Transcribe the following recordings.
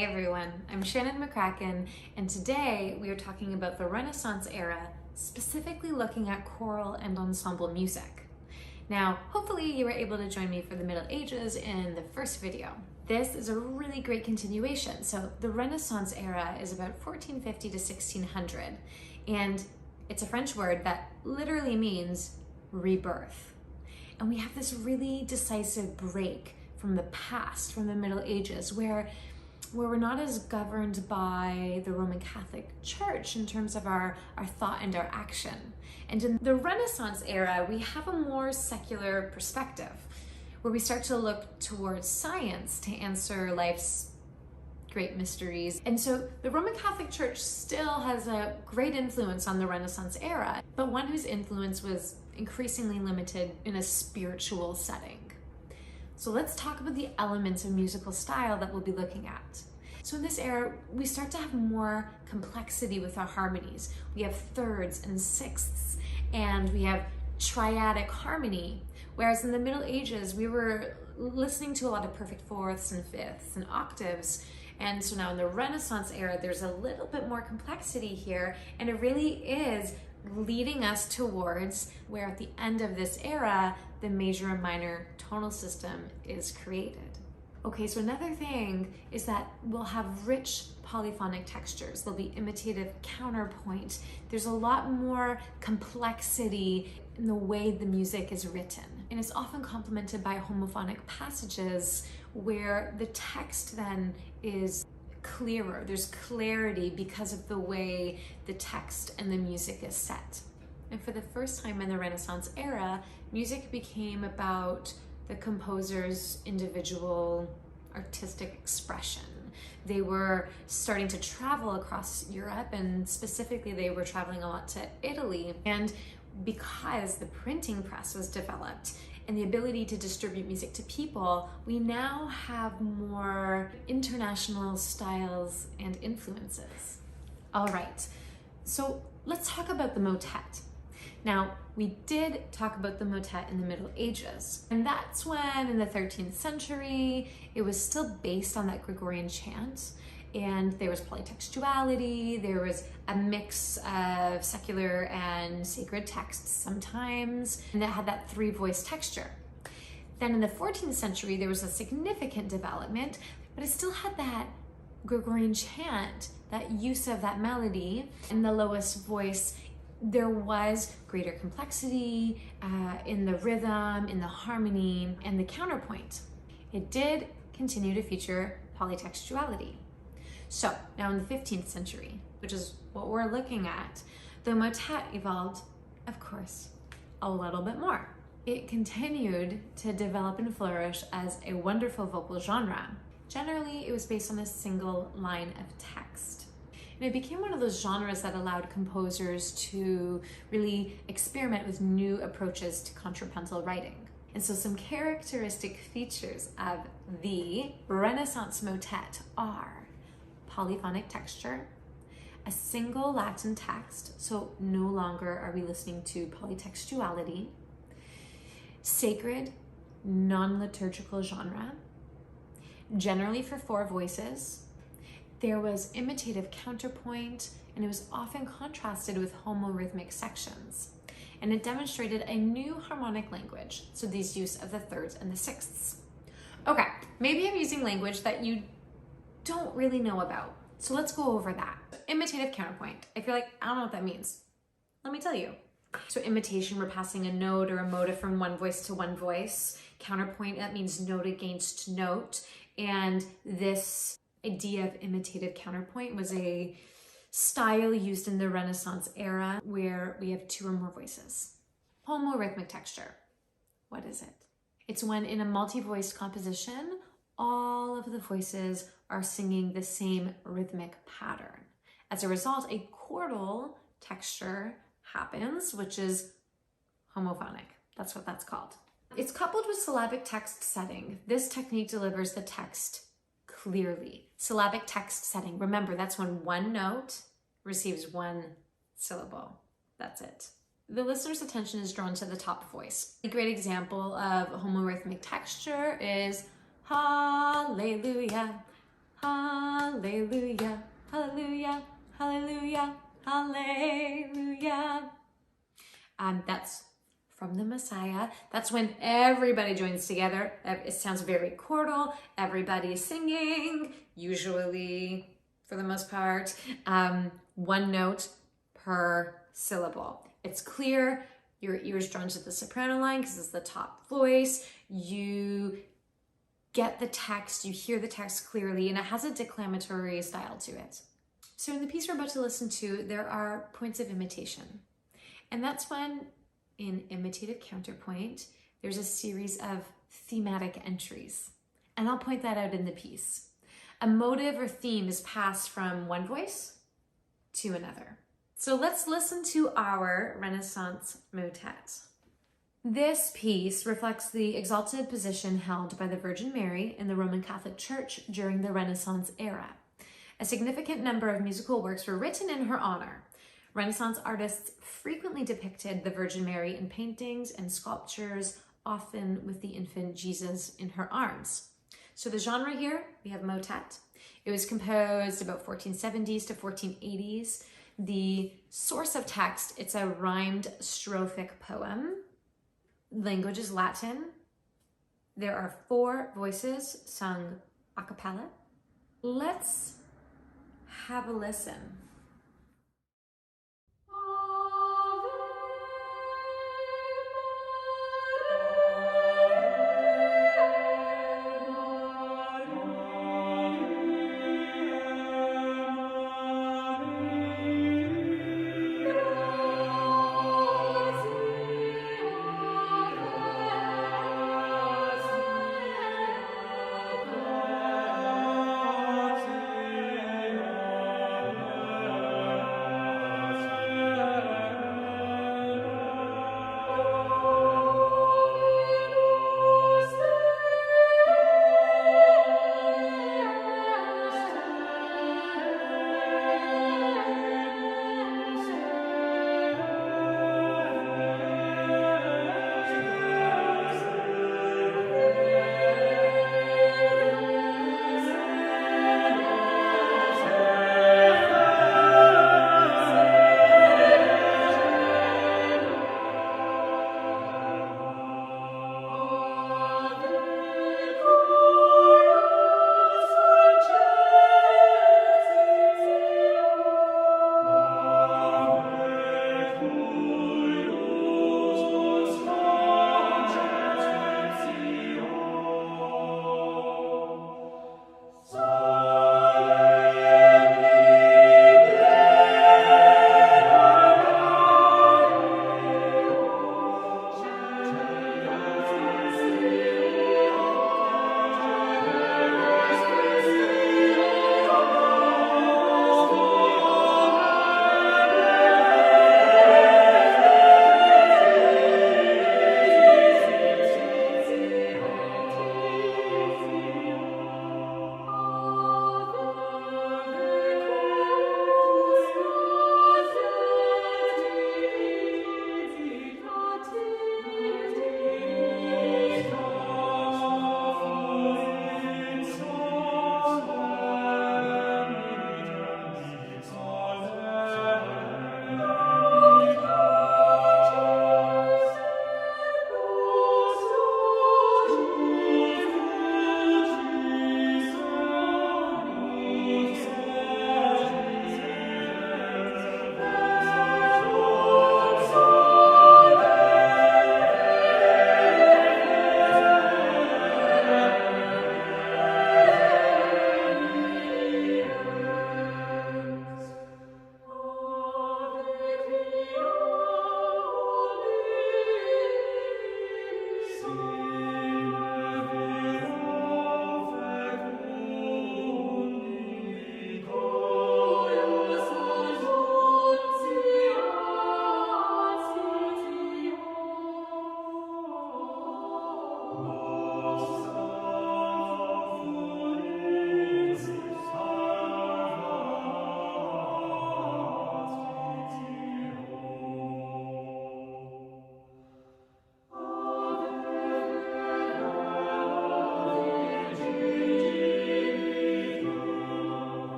Hi everyone, I'm Shannon McCracken, and today we are talking about the Renaissance era, specifically looking at choral and ensemble music. Now, hopefully you were able to join me for the Middle Ages in the first video. This is a really great continuation. So the Renaissance era is about 1450 to 1600, and it's a French word that literally means rebirth. And we have this really decisive break from the past, from the Middle Ages, where we're not as governed by the Roman Catholic Church in terms of our thought and our action. And in the Renaissance era, we have a more secular perspective, where we start to look towards science to answer life's great mysteries. And so the Roman Catholic Church still has a great influence on the Renaissance era, but one whose influence was increasingly limited in a spiritual setting. So let's talk about the elements of musical style that we'll be looking at. So in this era, we start to have more complexity with our harmonies. We have thirds and sixths, and we have triadic harmony. Whereas in the Middle Ages, we were listening to a lot of perfect fourths and fifths and octaves. And so now in the Renaissance era, there's a little bit more complexity here, and it really is leading us towards where at the end of this era, the major and minor tonal system is created. Okay, so another thing is that we'll have rich polyphonic textures. There'll be imitative counterpoint. There's a lot more complexity in the way the music is written. And it's often complemented by homophonic passages where the text then is clearer. There's clarity because of the way the text and the music is set. And for the first time in the Renaissance era, music became about the composer's individual artistic expression. They were starting to travel across Europe, and specifically they were traveling a lot to Italy. And because the printing press was developed and the ability to distribute music to people, we now have more international styles and influences. All right, so let's talk about the motet. Now, we did talk about the motet in the Middle Ages, and that's when in the 13th century, it was still based on that Gregorian chant, and there was polytextuality, there was a mix of secular and sacred texts sometimes, and that had that three-voice texture. Then in the 14th century, there was a significant development, but it still had that Gregorian chant, that use of that melody in the lowest voice. There was greater complexity in the rhythm, in the harmony, and the counterpoint. It did continue to feature polytextuality. So now in the 15th century, which is what we're looking at, the motet evolved, of course, a little bit more. It continued to develop and flourish as a wonderful vocal genre. Generally, it was based on a single line of text. And it became one of those genres that allowed composers to really experiment with new approaches to contrapuntal writing. And so some characteristic features of the Renaissance motet are polyphonic texture, a single Latin text, so no longer are we listening to polytextuality, sacred, non-liturgical genre, generally for four voices. There was imitative counterpoint, and it was often contrasted with homorhythmic sections. And it demonstrated a new harmonic language, so these use of the thirds and the sixths. Okay, maybe I'm using language that you don't really know about, so let's go over that. Imitative counterpoint. I feel like I don't know what that means. Let me tell you. So imitation, we're passing a note or a motive from one voice to one voice. Counterpoint, that means note against note. And this idea of imitative counterpoint was a style used in the Renaissance era where we have two or more voices. Homorhythmic texture. What is it? It's when in a multi-voiced composition, all of the voices are singing the same rhythmic pattern. As a result, a chordal texture happens, which is homophonic. That's what that's called. It's coupled with syllabic text setting. This technique delivers the text clearly. Syllabic text setting. Remember, that's when one note receives one syllable. That's it. The listener's attention is drawn to the top voice. A great example of homorhythmic texture is Hallelujah, Hallelujah, hallelujah, hallelujah, hallelujah. That's from the Messiah. That's when everybody joins together. It sounds very chordal. Everybody is singing, usually, for the most part, one note per syllable. It's clear. Your ear's drawn to the soprano line because it's the top voice. You get the text, you hear the text clearly, and it has a declamatory style to it. So in the piece we're about to listen to, there are points of imitation. And that's when, in imitative counterpoint, there's a series of thematic entries. And I'll point that out in the piece. A motive or theme is passed from one voice to another. So let's listen to our Renaissance motet. This piece reflects the exalted position held by the Virgin Mary in the Roman Catholic Church during the Renaissance era. A significant number of musical works were written in her honor. Renaissance artists frequently depicted the Virgin Mary in paintings and sculptures, often with the infant Jesus in her arms. So the genre here, we have motet. It was composed about 1470s to 1480s. The source of text, it's a rhymed strophic poem. Language is Latin. There are 4 voices sung a cappella. Let's have a listen.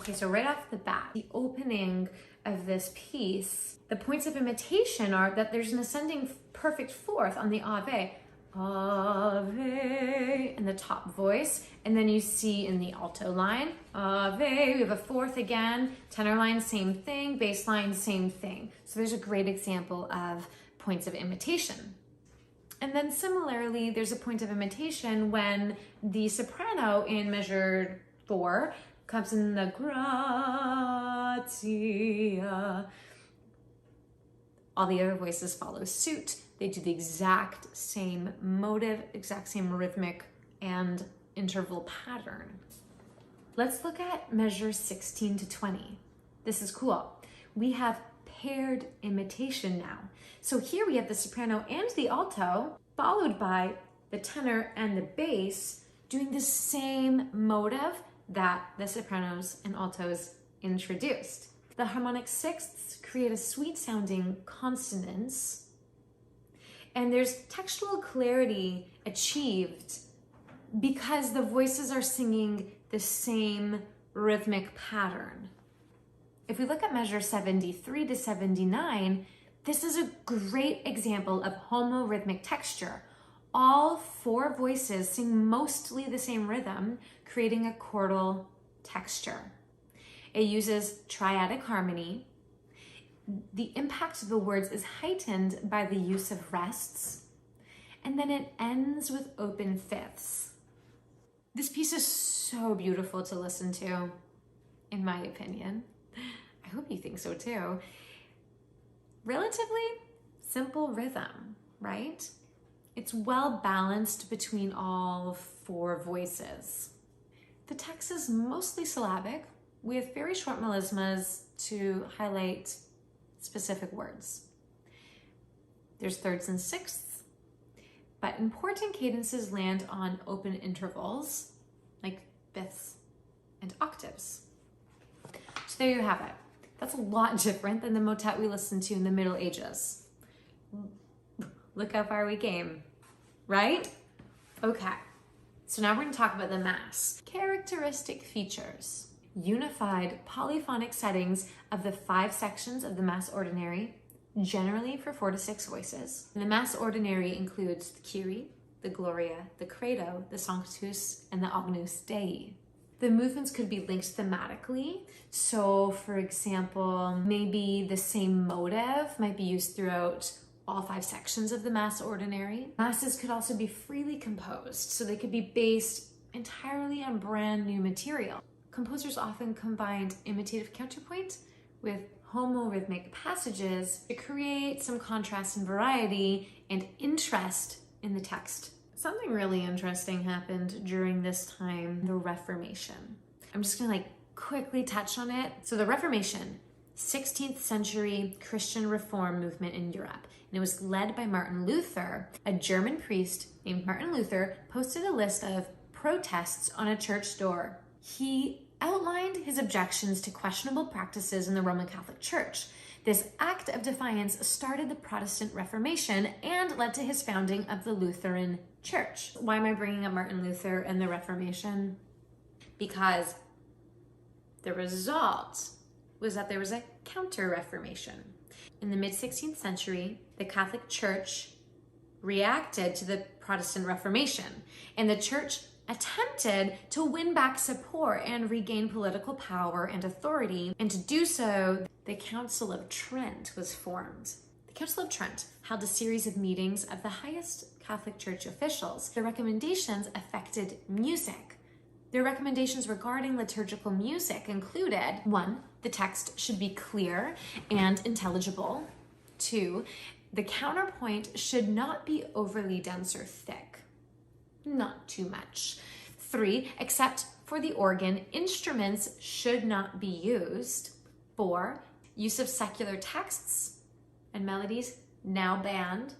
Okay, so right off the bat, the opening of this piece, the points of imitation are that there's an ascending perfect fourth on the Ave. Ave in the top voice, and then you see in the alto line, Ave, we have a fourth again, tenor line, same thing, bass line, same thing. So there's a great example of points of imitation. And then similarly, there's a point of imitation when the soprano in measure 4 comes in the gratia. All the other voices follow suit. They do the exact same motive, exact same rhythmic and interval pattern. Let's look at measures 16 to 20. This is cool. We have paired imitation now. So here we have the soprano and the alto, followed by the tenor and the bass doing the same motive that the sopranos and altos introduced. The harmonic sixths create a sweet sounding consonance, and there's textual clarity achieved because the voices are singing the same rhythmic pattern. If we look at measure 73 to 79, this is a great example of homorhythmic texture. All 4 voices sing mostly the same rhythm, creating a chordal texture. It uses triadic harmony. The impact of the words is heightened by the use of rests, and then it ends with open fifths. This piece is so beautiful to listen to, in my opinion. I hope you think so too. Relatively simple rhythm, right? It's well balanced between all 4 voices. The text is mostly syllabic, with very short melismas to highlight specific words. There's thirds and sixths, but important cadences land on open intervals, like fifths and octaves. So there you have it. That's a lot different than the motet we listened to in the Middle Ages. Look how far we came, right? Okay, so now we're gonna talk about the Mass. Characteristic features. Unified polyphonic settings of the 5 sections of the Mass Ordinary, generally for 4 to 6 voices. And the Mass Ordinary includes the Kyrie, the Gloria, the Credo, the Sanctus, and the Agnus Dei. The movements could be linked thematically. So for example, maybe the same motive might be used throughout all 5 sections of the Mass Ordinary. Masses could also be freely composed, so they could be based entirely on brand new material. Composers often combined imitative counterpoint with homorhythmic passages to create some contrast and variety and interest in the text. Something really interesting happened during this time, the Reformation. I'm just gonna quickly touch on it. So the Reformation, 16th century Christian reform movement in Europe. And it was led by Martin Luther. A German priest named Martin Luther posted a list of protests on a church door. He outlined his objections to questionable practices in the Roman Catholic Church. This act of defiance started the Protestant Reformation and led to his founding of the Lutheran Church. Why am I bringing up Martin Luther and the Reformation? Because the result was that there was a counter-reformation. In the mid-16th century, the Catholic Church reacted to the Protestant Reformation, and the Church attempted to win back support and regain political power and authority. And to do so, the Council of Trent was formed. The Council of Trent held a series of meetings of the highest Catholic Church officials. The recommendations affected music. Their recommendations regarding liturgical music included: 1, the text should be clear and intelligible. 2, the counterpoint should not be overly dense or thick. Not too much. 3, except for the organ, instruments should not be used. 4, use of secular texts and melodies now banned.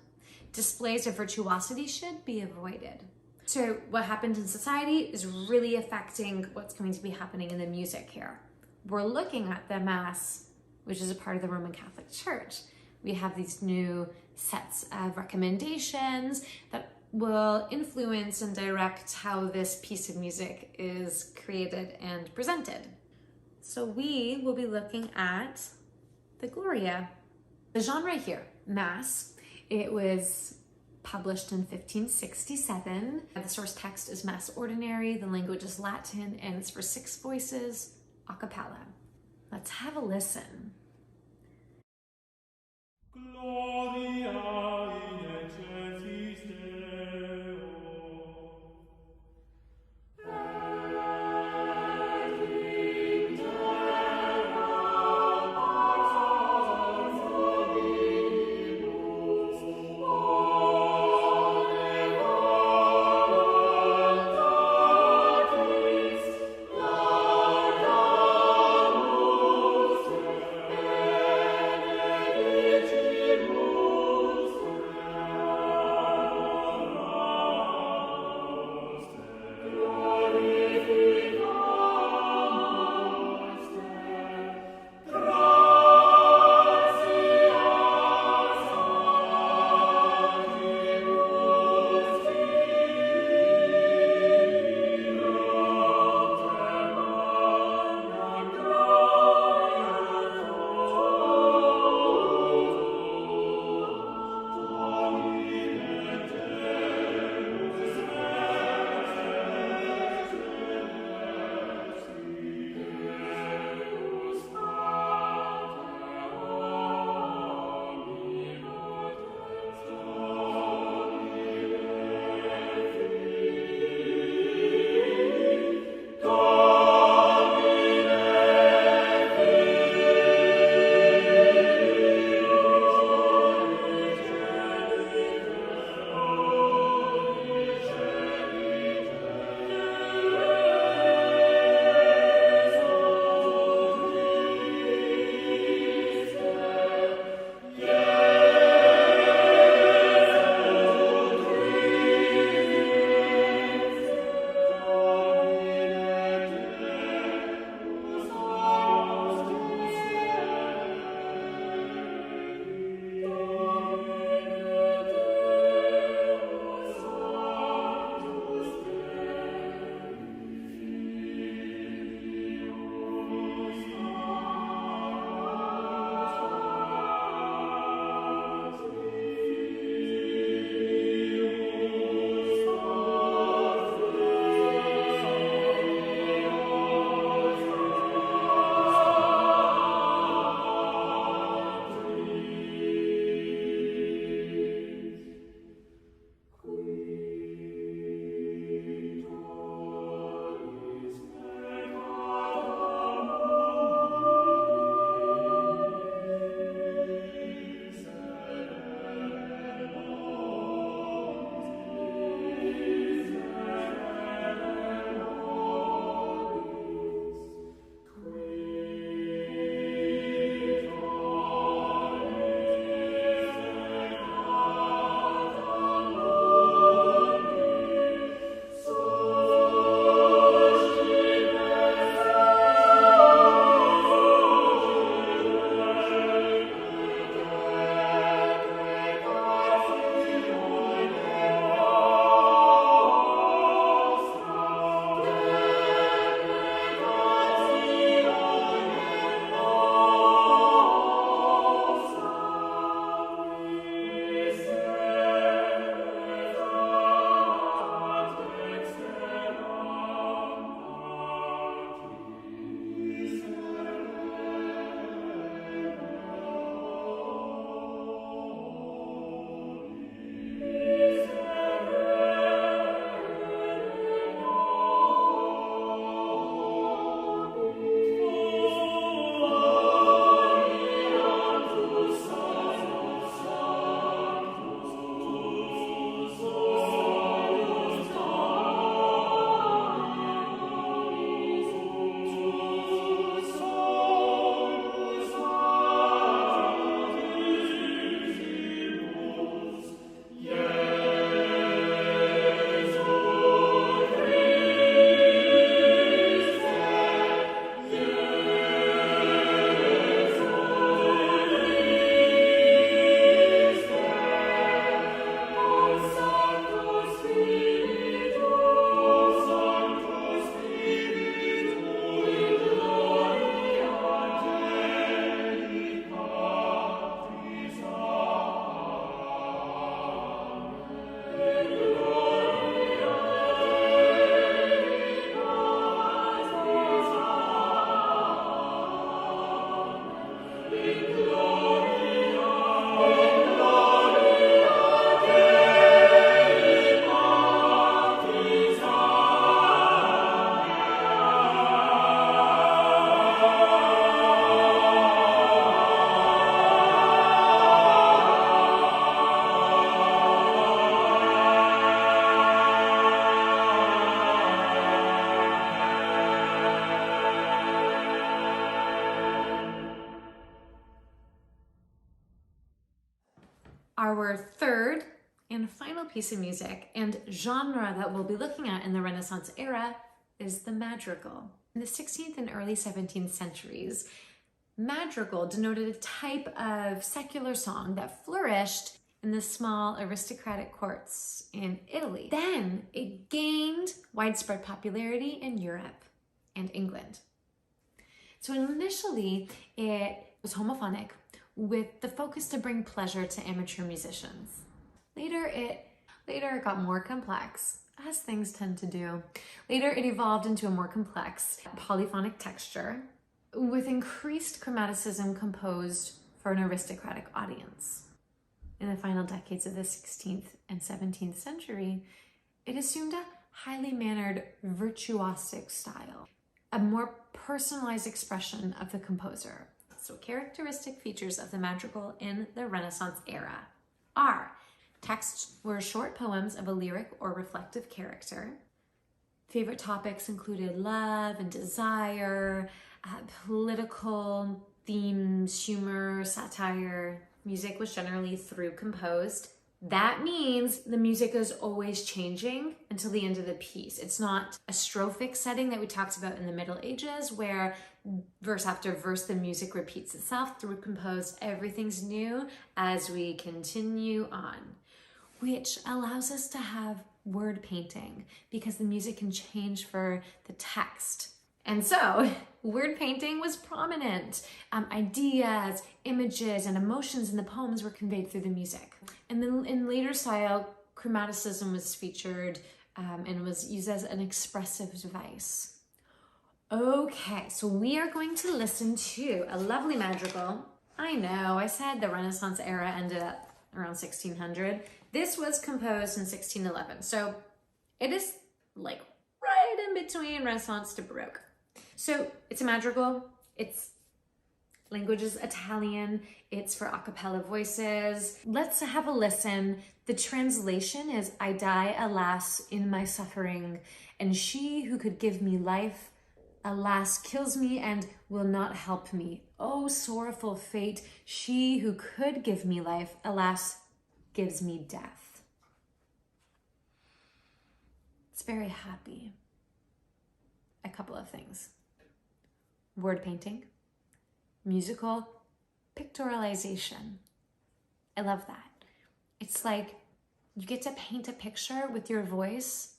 Displays of virtuosity should be avoided. So what happened in society is really affecting what's going to be happening in the music here. We're looking at the Mass, which is a part of the Roman Catholic Church. We have these new sets of recommendations that will influence and direct how this piece of music is created and presented. So we will be looking at the Gloria. The genre here, Mass. It was published in 1567. The source text is Mass Ordinary, the language is Latin, and it's for 6 voices, a cappella. Let's have a listen. Gloria in excelsis Deo. Our third and final piece of music and genre that we'll be looking at in the Renaissance era is the madrigal. In the 16th and early 17th centuries, madrigal denoted a type of secular song that flourished in the small aristocratic courts in Italy. Then it gained widespread popularity in Europe and England. So initially it was homophonic, with the focus to bring pleasure to amateur musicians. Later it got more complex, as things tend to do. Later it evolved into a more complex polyphonic texture with increased chromaticism composed for an aristocratic audience. In the final decades of the 16th and 17th century, it assumed a highly mannered virtuosic style, a more personalized expression of the composer. So characteristic features of the madrigal in the Renaissance era are: texts were short poems of a lyric or reflective character. Favorite topics included love and desire, political themes, humor, satire. Music was generally through composed. That means the music is always changing until the end of the piece. It's not a strophic setting that we talked about in the Middle Ages, where verse after verse the music repeats itself. Through composed, everything's new as we continue on, which allows us to have word painting because the music can change for the text. And so word painting was prominent. Ideas, images, and emotions in the poems were conveyed through the music. And then in later style, chromaticism was featured and was used as an expressive device. Okay, so we are going to listen to a lovely madrigal. I know, I said the Renaissance era ended up around 1600. This was composed in 1611. So it is like right in between Renaissance to Baroque. So it's a madrigal, its language is Italian, it's for a cappella voices. Let's have a listen. The translation is, "I die, alas, in my suffering, and she who could give me life, alas, kills me and will not help me. Oh, sorrowful fate, she who could give me life, alas, gives me death." It's very happy. A couple of things. Word painting, musical pictorialization. I love that. It's like you get to paint a picture with your voice,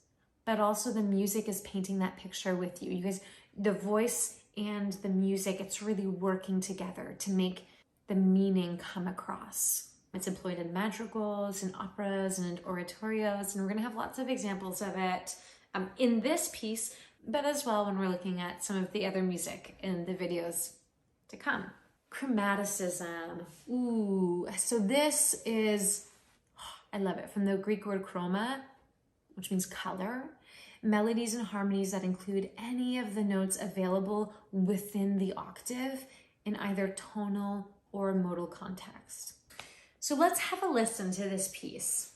but also the music is painting that picture with you. You guys, the voice and the music, it's really working together to make the meaning come across. It's employed in madrigals and operas and oratorios, and we're gonna have lots of examples of it in this piece, but as well when we're looking at some of the other music in the videos to come. Chromaticism. Ooh, so this is, I love it, from the Greek word chroma, which means color. Melodies and harmonies that include any of the notes available within the octave in either tonal or modal context. So let's have a listen to this piece.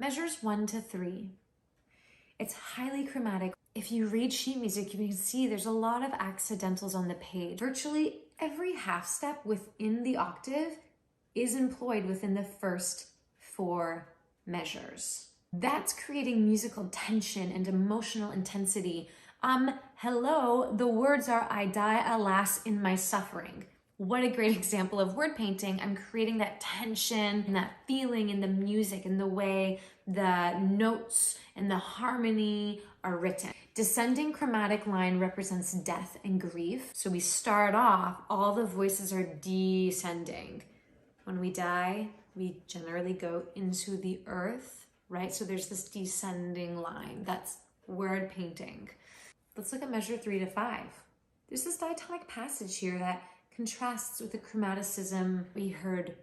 Measures 1 to 3. It's highly chromatic. If you read sheet music, you can see there's a lot of accidentals on the page. Virtually every half step within the octave is employed within the first 4 measures. That's creating musical tension and emotional intensity. Hello, the words are, I die alas in my suffering. What a great example of word painting. I'm creating that tension and that feeling in the music and the way the notes and the harmony are written. Descending chromatic line represents death and grief. So we start off, all the voices are descending. When we die, we generally go into the earth, right? So there's this descending line. That's word painting. Let's look at measure 3 to 5. There's this diatonic passage here that contrasts with the chromaticism we heard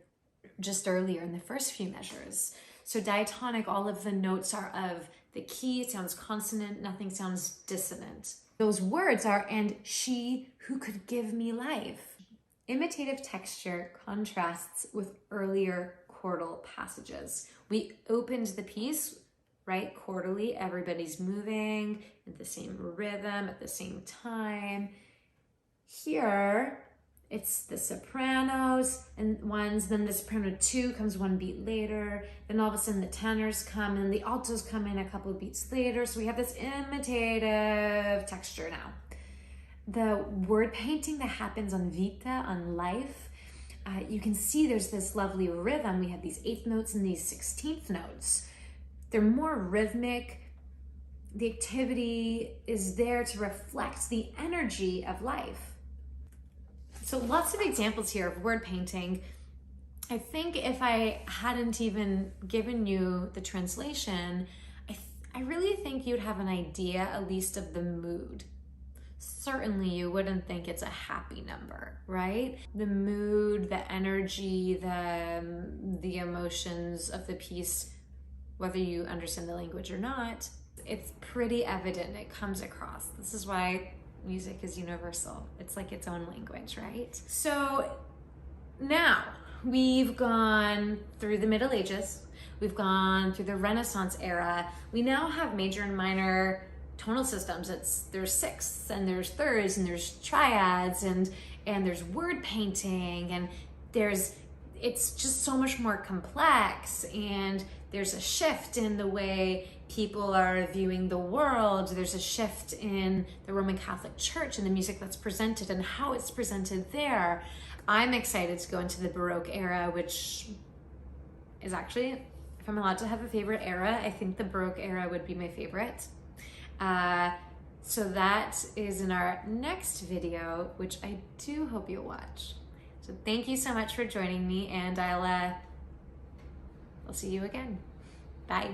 just earlier in the first few measures. So diatonic, all of the notes are of the key, it sounds consonant, nothing sounds dissonant. Those words are, and she who could give me life. Imitative texture contrasts with earlier chordal passages. We opened the piece, right, quarterly, everybody's moving at the same rhythm at the same time. Here, it's the sopranos and ones, then the soprano 2 comes 1 beat later, then all of a sudden the tenors come and the altos come in a couple of beats later. So we have this imitative texture now. The word painting that happens on vita, on life, you can see there's this lovely rhythm. We have these 8th notes and these 16th notes. They're more rhythmic. The activity is there to reflect the energy of life. So lots of examples here of word painting. I think if I hadn't even given you the translation, I really think you'd have an idea at least of the mood. Certainly you wouldn't think it's a happy number, right? The mood, the energy, the emotions of the piece, whether you understand the language or not, it's pretty evident, it comes across. This is why music is universal. It's like its own language, right? So now we've gone through the Middle Ages, we've gone through the Renaissance era. We now have major and minor tonal systems. There's 6ths and there's 3rds and there's triads and there's word painting and it's just so much more complex, and there's a shift in the way people are viewing the world. There's a shift in the Roman Catholic Church and the music that's presented and how it's presented there. I'm excited to go into the Baroque era, which is actually, if I'm allowed to have a favorite era, I think the Baroque era would be my favorite. So that is in our next video, which I do hope you'll watch. So thank you so much for joining me, and I'll see you again. Bye.